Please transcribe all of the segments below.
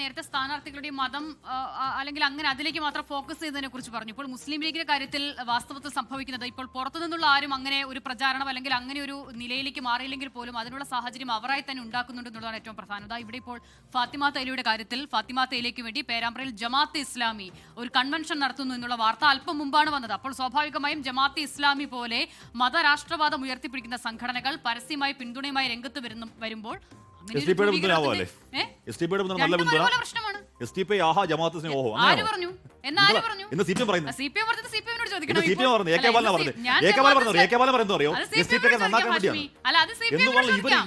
നേരത്തെ സ്ഥാനാർത്ഥികളുടെ മതം അല്ലെങ്കിൽ അങ്ങനെ അതിലേക്ക് മാത്രം ഫോക്കസ് ചെയ്തതിനെ കുറിച്ച് പറഞ്ഞു. ഇപ്പോൾ മുസ്ലിം ലീഗിന്റെ കാര്യത്തിൽ വാസ്തവത്തിൽ സംഭവിക്കുന്നത് ഇപ്പോൾ പുറത്തുനിന്നുള്ള ആരും അങ്ങനെ ഒരു പ്രചാരണം അല്ലെങ്കിൽ അങ്ങനെ ഒരു നിലയിലേക്ക് മാറിയില്ലെങ്കിൽ പോലും അതിനുള്ള സാഹചര്യം അവരായി തന്നെ ഉണ്ടാക്കുന്നുണ്ട് എന്നുള്ളതാണ് ഏറ്റവും പ്രധാനത. ഇവിടെ ഇപ്പോൾ ഫാത്തിമ തൈലയുടെ കാര്യത്തിൽ ഫാത്തിമ തൈലയ്ക്ക് വേണ്ടി പേരാമ്പ്രയിൽ ജമാഅത്തെ ഇസ്ലാമി ഒരു കൺവെൻഷൻ നടത്തുന്നു എന്നുള്ള വാർത്ത അല്പം മുമ്പാണ് വന്നത്. അപ്പോൾ സ്വാഭാവികമായും ജമാഅത്തെ ഇസ്ലാമി പോലെ മതരാഷ്ട്രവാദം ഉയർത്തിപ്പിടിക്കുന്ന സംഘടനകൾ പരസ്യമായി പിന്തുണയുമായി രംഗത്ത് വരുമ്പോൾ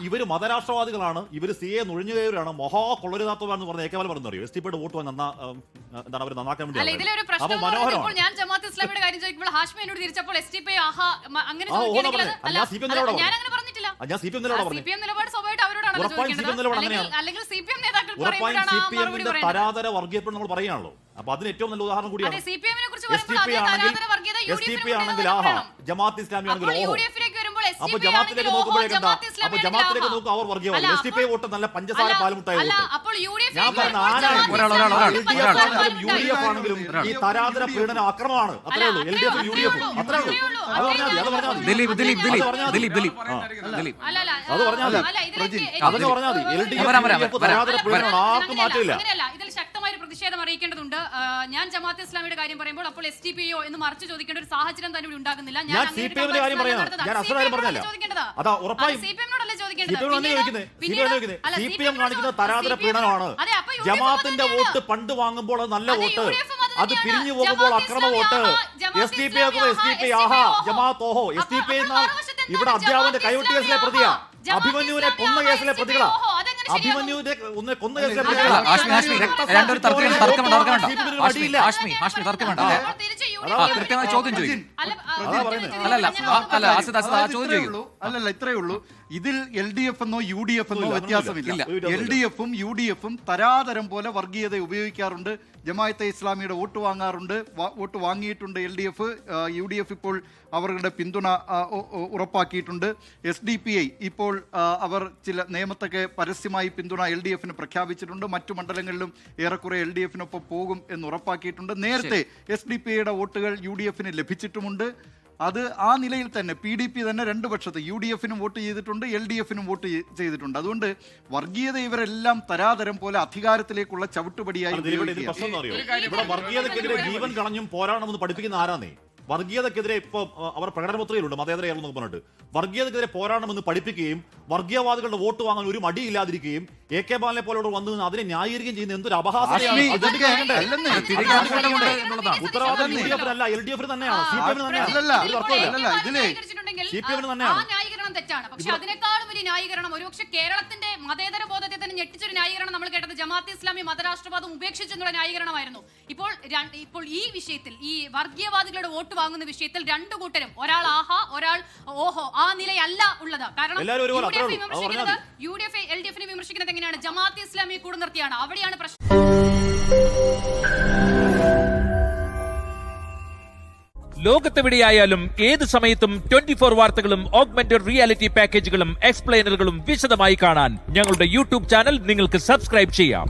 ഇവര് മതരാഷ്ട്രവാദികളാണ്, ഇവര് സിയെ നുഴഞ്ഞുകയവരാണ്, മഹാകൊള്ളരുതാത്തവരാണെന്ന് പറഞ്ഞ എ കെ ബാലൻ പറയുന്നത്. എസ് ടി പിയുടെ വോട്ട് എന്താണ് അവർ നന്നാക്കാൻ വേണ്ടി. ഞാൻ ജമാഅത്തെ ഇസ്ലാമിയുടെ കാര്യം ചോദിക്കുമ്പോൾ ഹാഷ്മി എന്നോട് തിരിച്ചപ്പോൾ എസ് ടി പി അങ്ങനെ തരാതര വർഗീയപ്പെട്ട് നമ്മൾ പറയാണല്ലോ. അപ്പൊ അതിന് ഏറ്റവും നല്ല ഉദാഹരണം കൂടിയാണ് എസ് ടി പി ആണെങ്കിൽ ആഹാ, ജമാഅത്ത് ഇസ്ലാമി ആണെങ്കിൽ ഓഹോ. അപ്പൊ ജമാഅത്തിലേക്ക് നോക്കുമ്പോഴേക്കും അപ്പൊ ജമാഅത്തിലേക്ക് നോക്കും അവർ വർഗീയമാണ്. എസ് ടി പി വോട്ട് നല്ല പഞ്ചസാര പാലുമുട്ടായ വോട്ട്. ഞാൻ പറഞ്ഞ യു ഡി എഫ് ആണെങ്കിലും ഈ തരാതര പീഡന അക്രമമാണ്. അത്രേ ഉള്ളൂ. L D F U D F അത്രേ ഉള്ളൂ. അത് പറഞ്ഞാൽ മതി. എൽ ഡി എഫ് തരാതര പീഡനമാണ്. ആർക്കും മാറ്റില്ല. പ്രതിഷേധം അറിയിക്കേണ്ടതുണ്ട്. ഞാൻ ജമാഅത്തെ ഇസ്ലാമിയുടെ കാര്യം പറയുമ്പോൾ അപ്പോൾ എസ് ടി പി ഒ എന്ന് മറിച്ച് ചോദിക്കേണ്ട ഒരു സാഹചര്യം തന്നെ ഇവിടെ ഉണ്ടാകുന്നില്ല. ഞാൻ സി പി എമ്മിന്റെ കാര്യം പറയാം. ഞാൻ അസൽ കാര്യം പറഞ്ഞല്ല. അതാ ഉറപ്പായും സി പി എം കാണിക്കുന്ന തരാതര പീഡനമാണ്. ജമാഅത്തിന്റെ വോട്ട് പണ്ട് വാങ്ങുമ്പോൾ നല്ല വോട്ട്, അത് പിരിഞ്ഞു പോകുമ്പോൾ അക്രമ വോട്ട്. എസ് ടി പി ആഹാ, ജമാഅത്ത് ഓഹോ. എസ് ടി പി ഇവിടെ അധ്യാപകന്റെ കൈവെട്ടി കേസിലെ പ്രതിയാ, അഭിമന്യുവിനെ കൊന്ന കേസിലെ പ്രതികളാ. അഭിമന്യുവിനെ കൊന്ന കേസിലെ അല്ലല്ല, ഇത്രയേ ഉള്ളൂ. ഇതിൽ എൽ ഡി എഫ് എന്നോ യു ഡി എഫ് എന്നോ വ്യത്യാസമില്ല. എൽ ഡി എഫും യു ഡി എഫും തരാതരം പോലെ വർഗീയത ഉപയോഗിക്കാറുണ്ട്. ജമാഅത്തെ ഇസ്ലാമിയുടെ വോട്ട് വാങ്ങാറുണ്ട്, വോട്ട് വാങ്ങിയിട്ടുണ്ട് L D F. U D F ഇപ്പോൾ അവരുടെ പിന്തുണ ഉറപ്പാക്കിയിട്ടുണ്ട്. എസ് ഡി പി ഐ ഇപ്പോൾ അവർ ചില നിയമത്തൊക്കെ പരസ്യമായി പിന്തുണ എൽ ഡി എഫിന് പ്രഖ്യാപിച്ചിട്ടുണ്ട്. മറ്റു മണ്ഡലങ്ങളിലും ഏറെക്കുറെ എൽ ഡി എഫിനൊപ്പം പോകും എന്ന് ഉറപ്പാക്കിയിട്ടുണ്ട്. നേരത്തെ എസ് ഡി പി ഐയുടെ വോട്ടുകൾ യു ഡി എഫിന് ലഭിച്ചിട്ടുമുണ്ട്. അത് ആ നിലയിൽ തന്നെ പി ഡി പി തന്നെ രണ്ട് പക്ഷത്ത് യു ഡി എഫിനും വോട്ട് ചെയ്തിട്ടുണ്ട്, എൽ ഡി എഫിനും വോട്ട് ചെയ്തിട്ടുണ്ട്. അതുകൊണ്ട് വർഗീയത ഇവരെല്ലാം തരാതരം പോലെ അധികാരത്തിലേക്കുള്ള ചവിട്ടുപടിയായി വർഗീയതക്കെതിരെ ജീവൻ കളഞ്ഞും പോരാടണമെന്ന് പഠിപ്പിക്കുന്ന ആരാന്നേ? വർഗീയതക്കെതിരെ ഇപ്പോൾ അവർ പ്രകടനപത്രികയിലുണ്ട് മതേതരയാണെന്ന് പറഞ്ഞിട്ട് വർഗീയതക്കെതിരെ പോരാടണമെന്ന് പഠിപ്പിക്കുകയും വർഗീയവാദികളുടെ വോട്ട് വാങ്ങാൻ ഒരു മടിയില്ലാതിരിക്കുകയും എ കെ ബാലനെ പോലെയോട് വന്നു നിന്ന് അതിനെ ന്യായീകരിക്കുകയും ചെയ്യുന്ന എന്തൊരു അപഹാസ്യമാണ്. ഉത്തരവാദിത്തം യു ഡി എഫിനല്ല, എൽ ഡി എഫിന് തന്നെയാണ്, സി പി എമ്മിന് തന്നെയാണ്. തെറ്റാണ്. പക്ഷെ അതിനേക്കാളും വലിയ ന്യായീകരണം ഒരുപക്ഷെ കേരളത്തിന്റെ മതേതര ബോധത്തെ തന്നെ ഞെട്ടിച്ചൊരു ന്യായീകരണം നമ്മൾ കേട്ടത് ജമാഅത്തെ ഇസ്ലാമി മതരാഷ്ട്രവാദം ഉപേക്ഷിച്ചെന്നുള്ള ന്യായീകരണമായിരുന്നു. ഇപ്പോൾ ഈ വിഷയത്തിൽ ഈ വർഗീയവാദികളുടെ വോട്ട് വാങ്ങുന്ന വിഷയത്തിൽ രണ്ടു കൂട്ടരും, ഒരാൾ ആഹാ ഒരാൾ ഓഹോ, ആ നിലയല്ല ഉള്ളത്. കാരണം U D F L D എഫിനെ വിമർശിക്കുന്നത് എങ്ങനെയാണ്? ജമാഅത്തെ ഇസ്ലാമിയെ കൂടെ നിർത്തിയാണ്. അവിടെയാണ് പ്രശ്നം. ലോകത്തെവിടെയായാലും ഏത് സമയത്തും 24 വാർത്തകളും ഓഗ്മെന്റഡ് റിയാലിറ്റി പാക്കേജുകളും എക്സ്പ്ലെയിനറുകളും വിശദമായി കാണാൻ ഞങ്ങളുടെ യൂട്യൂബ് ചാനൽ നിങ്ങൾക്ക് സബ്സ്ക്രൈബ് ചെയ്യാം.